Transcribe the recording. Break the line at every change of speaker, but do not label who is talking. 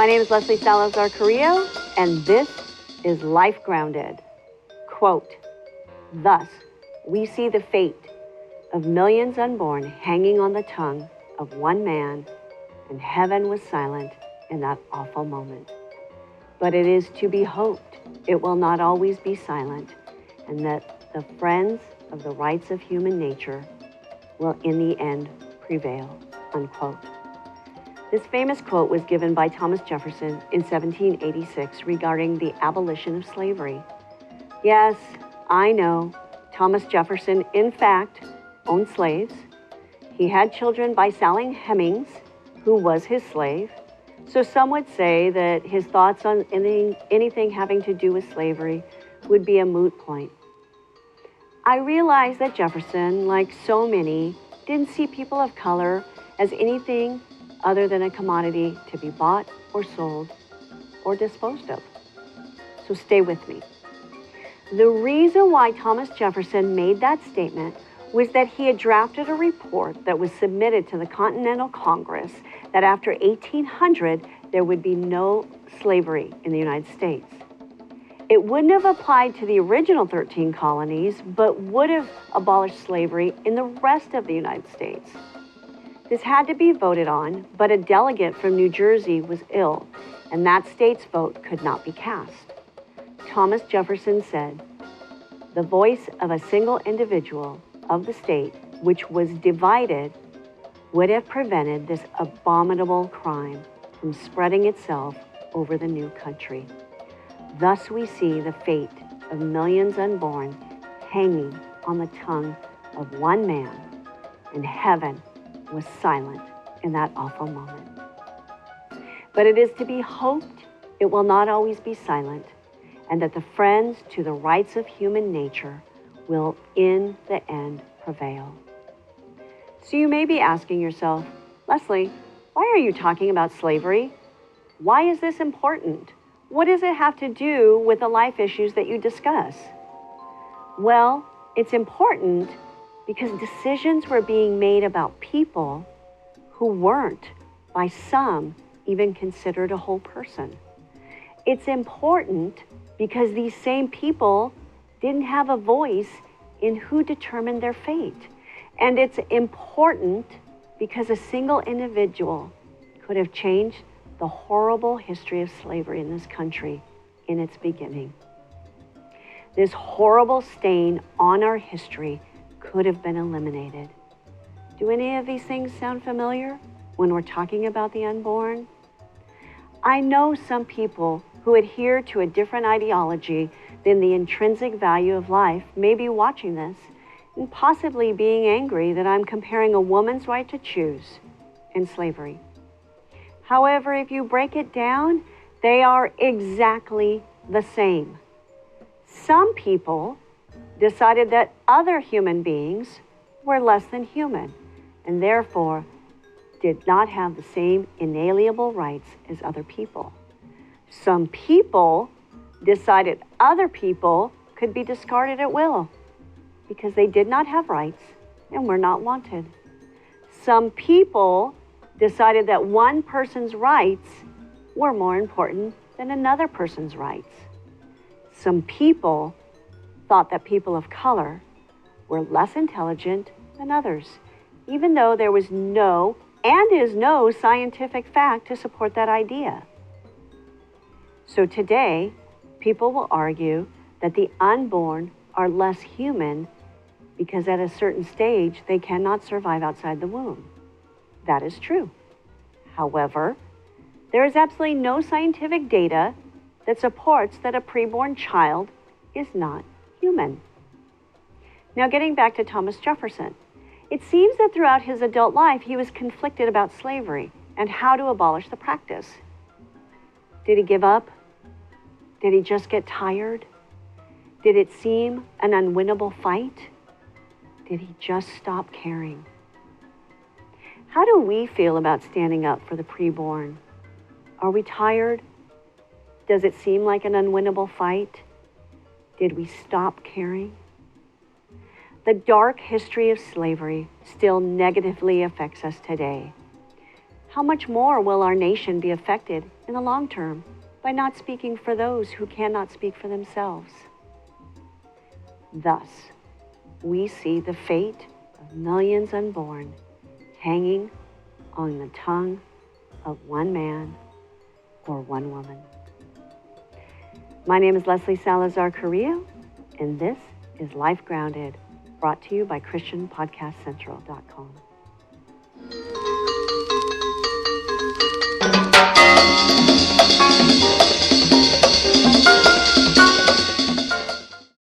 My name is Leslie Salazar Carrillo, and this is Life Grounded. Quote, "Thus, we see the fate of millions unborn hanging on the tongue of one man, and heaven was silent in that awful moment. But it is to be hoped it will not always be silent, and that the friends of the rights of human nature will in the end prevail," unquote. This famous quote was given by Thomas Jefferson in 1786 regarding the abolition of slavery. Yes, I know, Thomas Jefferson, in fact, owned slaves. He had children by Sally Hemings, who was his slave. So some would say that his thoughts on anything having to do with slavery would be a moot point. I realize that Jefferson, like so many, didn't see people of color as anything other than a commodity to be bought or sold or disposed of. So stay with me. The reason why Thomas Jefferson made that statement was that he had drafted a report that was submitted to the Continental Congress that after 1800, there would be no slavery in the United States. It wouldn't have applied to the original 13 colonies, but would have abolished slavery in the rest of the United States. This had to be voted on, but a delegate from New Jersey was ill, and that state's vote could not be cast. Thomas Jefferson said, "The voice of a single individual of the state, which was divided, would have prevented this abominable crime from spreading itself over the new country. Thus we see the fate of millions unborn hanging on the tongue of one man, and heaven was silent in that awful moment. But it is to be hoped it will not always be silent, and that the friends to the rights of human nature will in the end prevail." So you may be asking yourself, "Leslie, why are you talking about slavery? Why is this important? What does it have to do with the life issues that you discuss?" Well, it's important because decisions were being made about people who weren't, by some, even considered a whole person. It's important because these same people didn't have a voice in who determined their fate. And it's important because a single individual could have changed the horrible history of slavery in this country in its beginning. This horrible stain on our history could have been eliminated. Do any of these things sound familiar when we're talking about the unborn? I know some people who adhere to a different ideology than the intrinsic value of life may be watching this and possibly being angry that I'm comparing a woman's right to choose and slavery. However, if you break it down, they are exactly the same. Some people decided that other human beings were less than human and therefore did not have the same inalienable rights as other people. Some people decided other people could be discarded at will because they did not have rights and were not wanted. Some people decided that one person's rights were more important than another person's rights. Some people thought that people of color were less intelligent than others, even though there was no and is no scientific fact to support that idea. So today, people will argue that the unborn are less human because at a certain stage, they cannot survive outside the womb. That is true. However, there is absolutely no scientific data that supports that a preborn child is not human. Now, getting back to Thomas Jefferson, it seems that throughout his adult life, he was conflicted about slavery and how to abolish the practice. Did he give up? Did he just get tired? Did it seem an unwinnable fight? Did he just stop caring? How do we feel about standing up for the preborn? Are we tired? Does it seem like an unwinnable fight? Did we stop caring? The dark history of slavery still negatively affects us today. how much more will our nation be affected in the long term by not speaking for those who cannot speak for themselves? Thus, we see the fate of millions unborn hanging on the tongue of one man or one woman. My name is Leslie Salazar Carrillo, and this is Life Grounded, brought to you by ChristianPodcastCentral.com.